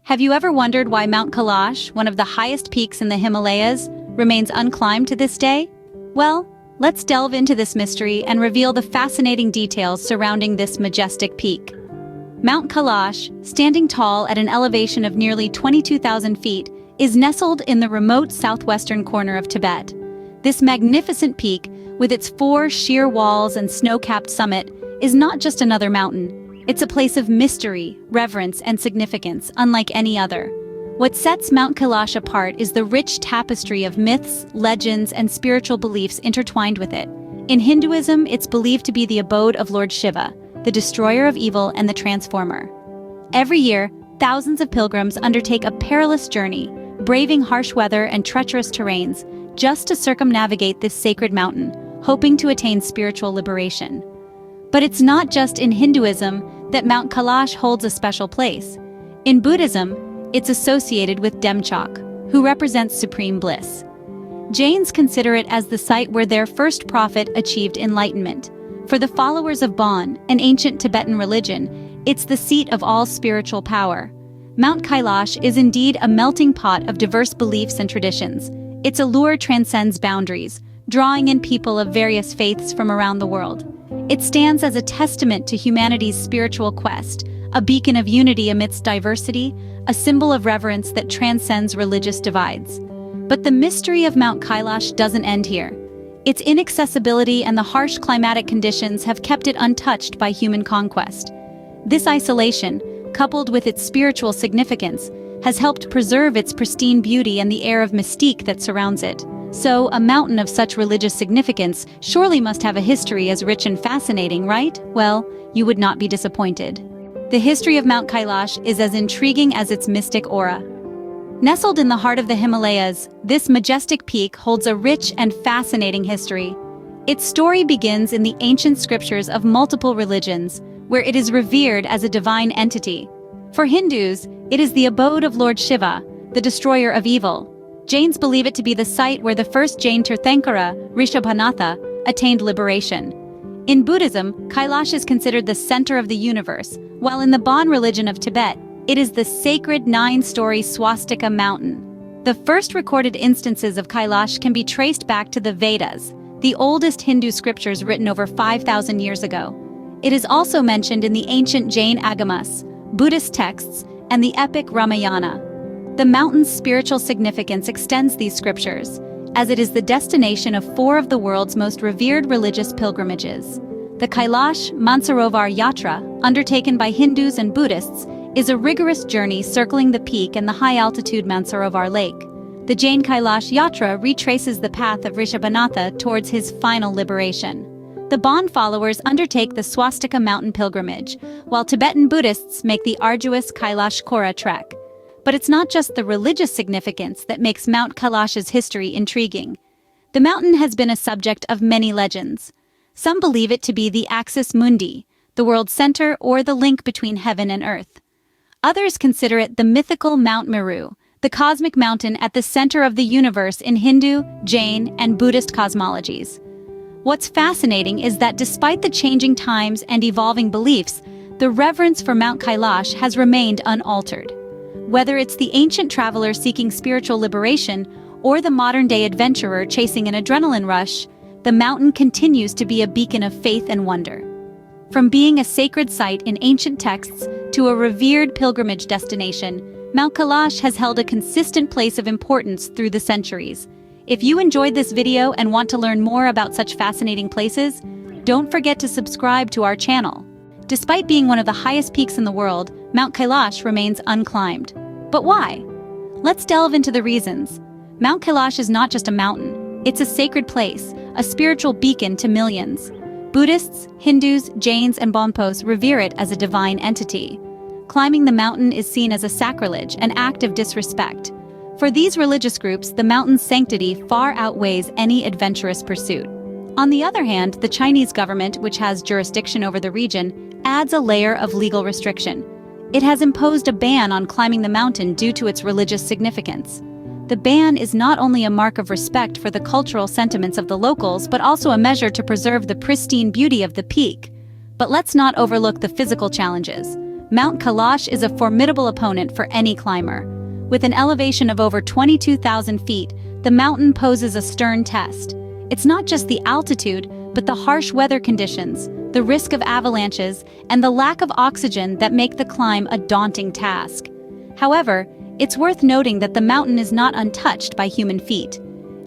Have you ever wondered why Mount Kailash, one of the highest peaks in the Himalayas, remains unclimbed to this day? Well, let's delve into this mystery and reveal the fascinating details surrounding this majestic peak. Mount Kailash, standing tall at an elevation of nearly 22,000 feet, is nestled in the remote southwestern corner of Tibet. This magnificent peak, with its 4 sheer walls and snow-capped summit, is not just another mountain. It's a place of mystery, reverence, and significance, unlike any other. What sets Mount Kailash apart is the rich tapestry of myths, legends, and spiritual beliefs intertwined with it. In Hinduism, it's believed to be the abode of Lord Shiva, the destroyer of evil and the transformer. Every year, thousands of pilgrims undertake a perilous journey, braving harsh weather and treacherous terrains, just to circumnavigate this sacred mountain, hoping to attain spiritual liberation. But it's not just in Hinduism that Mount Kailash holds a special place. In Buddhism, it's associated with Demchok, who represents supreme bliss. Jains consider it as the site where their first prophet achieved enlightenment. For the followers of Bon, an ancient Tibetan religion, it's the seat of all spiritual power. Mount Kailash is indeed a melting pot of diverse beliefs and traditions. Its allure transcends boundaries, drawing in people of various faiths from around the world. It stands as a testament to humanity's spiritual quest, a beacon of unity amidst diversity, a symbol of reverence that transcends religious divides. But the mystery of Mount Kailash doesn't end here. Its inaccessibility and the harsh climatic conditions have kept it untouched by human conquest. This isolation, coupled with its spiritual significance, has helped preserve its pristine beauty and the air of mystique that surrounds it. So, a mountain of such religious significance surely must have a history as rich and fascinating, right? Well, you would not be disappointed. The history of Mount Kailash is as intriguing as its mystic aura. Nestled in the heart of the Himalayas, this majestic peak holds a rich and fascinating history. Its story begins in the ancient scriptures of multiple religions, where it is revered as a divine entity. For Hindus, it is the abode of Lord Shiva, the destroyer of evil. Jains believe it to be the site where the first Jain Tirthankara, Rishabhanatha, attained liberation. In Buddhism, Kailash is considered the center of the universe, while in the Bon religion of Tibet, it is the sacred 9-story swastika mountain. The first recorded instances of Kailash can be traced back to the Vedas, the oldest Hindu scriptures written over 5,000 years ago. It is also mentioned in the ancient Jain Agamas, Buddhist texts, and the epic Ramayana. The mountain's spiritual significance extends these scriptures, as it is the destination of 4 of the world's most revered religious pilgrimages. The Kailash Mansarovar Yatra, undertaken by Hindus and Buddhists, is a rigorous journey circling the peak and the high-altitude Mansarovar Lake. The Jain Kailash Yatra retraces the path of Rishabhanatha towards his final liberation. The Bon followers undertake the Swastika Mountain pilgrimage, while Tibetan Buddhists make the arduous Kailash Kora trek. But it's not just the religious significance that makes Mount Kailash's history intriguing. The mountain has been a subject of many legends. Some believe it to be the axis mundi, the world's center or the link between heaven and earth. Others consider it the mythical Mount Meru, the cosmic mountain at the center of the universe in Hindu, Jain, and Buddhist cosmologies. What's fascinating is that despite the changing times and evolving beliefs, the reverence for Mount Kailash has remained unaltered. Whether it's the ancient traveler seeking spiritual liberation or the modern-day adventurer chasing an adrenaline rush, the mountain continues to be a beacon of faith and wonder. From being a sacred site in ancient texts to a revered pilgrimage destination, Mount Kailash has held a consistent place of importance through the centuries. If you enjoyed this video and want to learn more about such fascinating places, don't forget to subscribe to our channel. Despite being one of the highest peaks in the world, Mount Kailash remains unclimbed. But why? Let's delve into the reasons. Mount Kailash is not just a mountain. It's a sacred place, a spiritual beacon to millions. Buddhists, Hindus, Jains, and Bonpos revere it as a divine entity. Climbing the mountain is seen as a sacrilege, an act of disrespect. For these religious groups, the mountain's sanctity far outweighs any adventurous pursuit. On the other hand, the Chinese government, which has jurisdiction over the region, adds a layer of legal restriction. It has imposed a ban on climbing the mountain due to its religious significance. The ban is not only a mark of respect for the cultural sentiments of the locals, but also a measure to preserve the pristine beauty of the peak. But let's not overlook the physical challenges. Mount Kailash is a formidable opponent for any climber. With an elevation of over 22,000 feet, the mountain poses a stern test. It's not just the altitude, but the harsh weather conditions, the risk of avalanches, and the lack of oxygen that make the climb a daunting task. However, it's worth noting that the mountain is not untouched by human feet.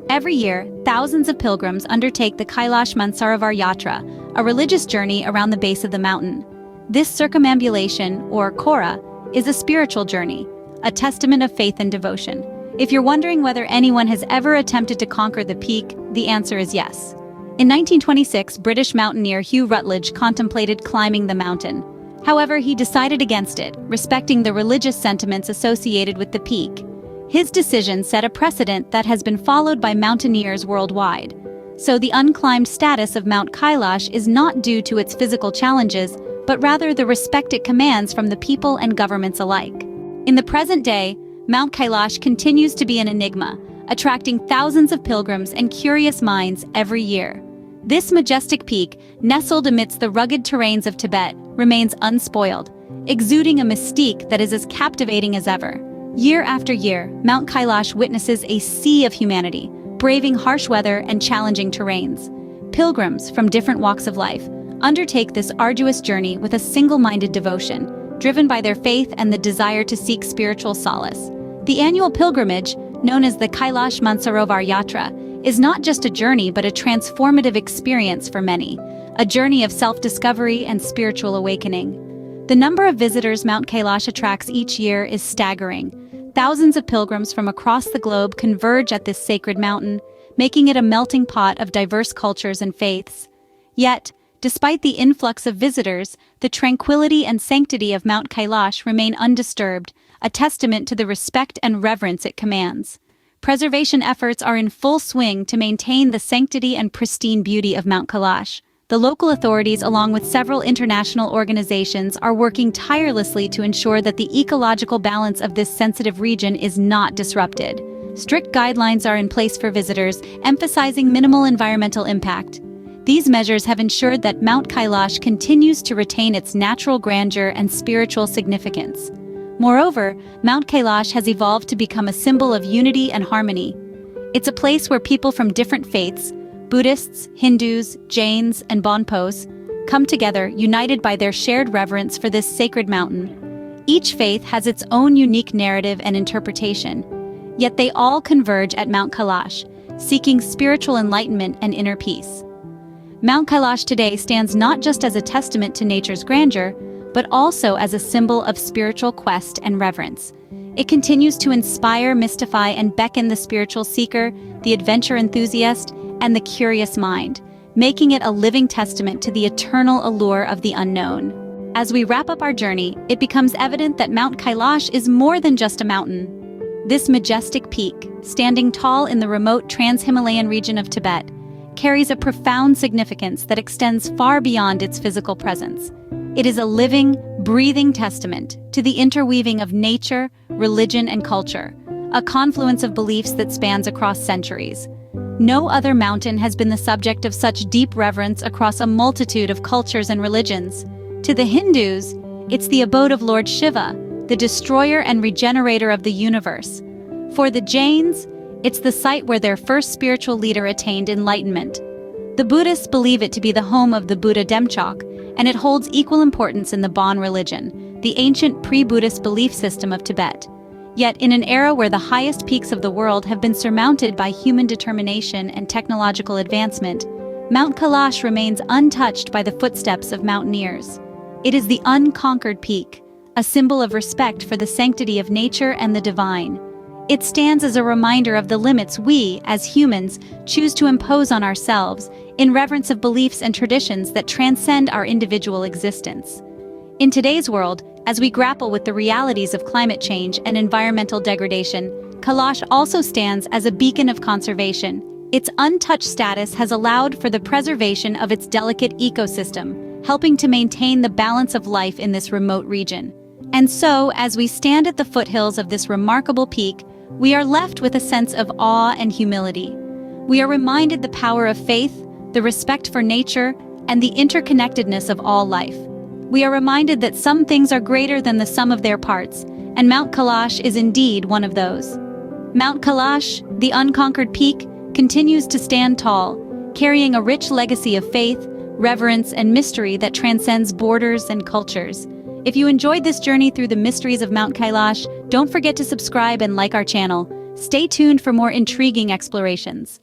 Every year, thousands of pilgrims undertake the Kailash Mansarovar Yatra, a religious journey around the base of the mountain. This circumambulation, or Kora, is a spiritual journey, a testament of faith and devotion. If you're wondering whether anyone has ever attempted to conquer the peak, the answer is yes. In 1926, British mountaineer Hugh Rutledge contemplated climbing the mountain. However, he decided against it, respecting the religious sentiments associated with the peak. His decision set a precedent that has been followed by mountaineers worldwide. So the unclimbed status of Mount Kailash is not due to its physical challenges, but rather the respect it commands from the people and governments alike. In the present day, Mount Kailash continues to be an enigma, attracting thousands of pilgrims and curious minds every year. This majestic peak, nestled amidst the rugged terrains of Tibet, remains unspoiled, exuding a mystique that is as captivating as ever. Year after year, Mount Kailash witnesses a sea of humanity, braving harsh weather and challenging terrains. Pilgrims from different walks of life undertake this arduous journey with a single-minded devotion, driven by their faith and the desire to seek spiritual solace. The annual pilgrimage, known as the Kailash Mansarovar Yatra, is not just a journey but a transformative experience for many, a journey of self-discovery and spiritual awakening. The number of visitors Mount Kailash attracts each year is staggering. Thousands of pilgrims from across the globe converge at this sacred mountain, making it a melting pot of diverse cultures and faiths. Yet, despite the influx of visitors, the tranquility and sanctity of Mount Kailash remain undisturbed, a testament to the respect and reverence it commands. Preservation efforts are in full swing to maintain the sanctity and pristine beauty of Mount Kailash. The local authorities, along with several international organizations, are working tirelessly to ensure that the ecological balance of this sensitive region is not disrupted. Strict guidelines are in place for visitors, emphasizing minimal environmental impact. These measures have ensured that Mount Kailash continues to retain its natural grandeur and spiritual significance. Moreover, Mount Kailash has evolved to become a symbol of unity and harmony. It's a place where people from different faiths, Buddhists, Hindus, Jains, and Bonpos, come together, united by their shared reverence for this sacred mountain. Each faith has its own unique narrative and interpretation, yet they all converge at Mount Kailash, seeking spiritual enlightenment and inner peace. Mount Kailash today stands not just as a testament to nature's grandeur, but also as a symbol of spiritual quest and reverence. It continues to inspire, mystify, and beckon the spiritual seeker, the adventure enthusiast, and the curious mind, making it a living testament to the eternal allure of the unknown. As we wrap up our journey, it becomes evident that Mount Kailash is more than just a mountain. This majestic peak, standing tall in the remote trans-Himalayan region of Tibet, carries a profound significance that extends far beyond its physical presence. It is a living, breathing testament to the interweaving of nature, religion, and culture, a confluence of beliefs that spans across centuries. No other mountain has been the subject of such deep reverence across a multitude of cultures and religions. To the Hindus, it's the abode of Lord Shiva, the destroyer and regenerator of the universe. For the Jains, it's the site where their first spiritual leader attained enlightenment. The Buddhists believe it to be the home of the Buddha Demchok, and it holds equal importance in the Bon religion, the ancient pre-Buddhist belief system of Tibet. Yet, in an era where the highest peaks of the world have been surmounted by human determination and technological advancement, Mount Kailash remains untouched by the footsteps of mountaineers. It is the unconquered peak, a symbol of respect for the sanctity of nature and the divine. It stands as a reminder of the limits we, as humans, choose to impose on ourselves in reverence of beliefs and traditions that transcend our individual existence. In today's world, as we grapple with the realities of climate change and environmental degradation, Kailash also stands as a beacon of conservation. Its untouched status has allowed for the preservation of its delicate ecosystem, helping to maintain the balance of life in this remote region. And so, as we stand at the foothills of this remarkable peak, we are left with a sense of awe and humility. We are reminded the power of faith, the respect for nature, and the interconnectedness of all life. we are reminded that some things are greater than the sum of their parts, and Mount Kailash is indeed one of those. Mount Kailash, the unconquered peak, continues to stand tall, carrying a rich legacy of faith, reverence, and mystery that transcends borders and cultures. If you enjoyed this journey through the mysteries of Mount Kailash, don't forget to subscribe and like our channel. Stay tuned for more intriguing explorations.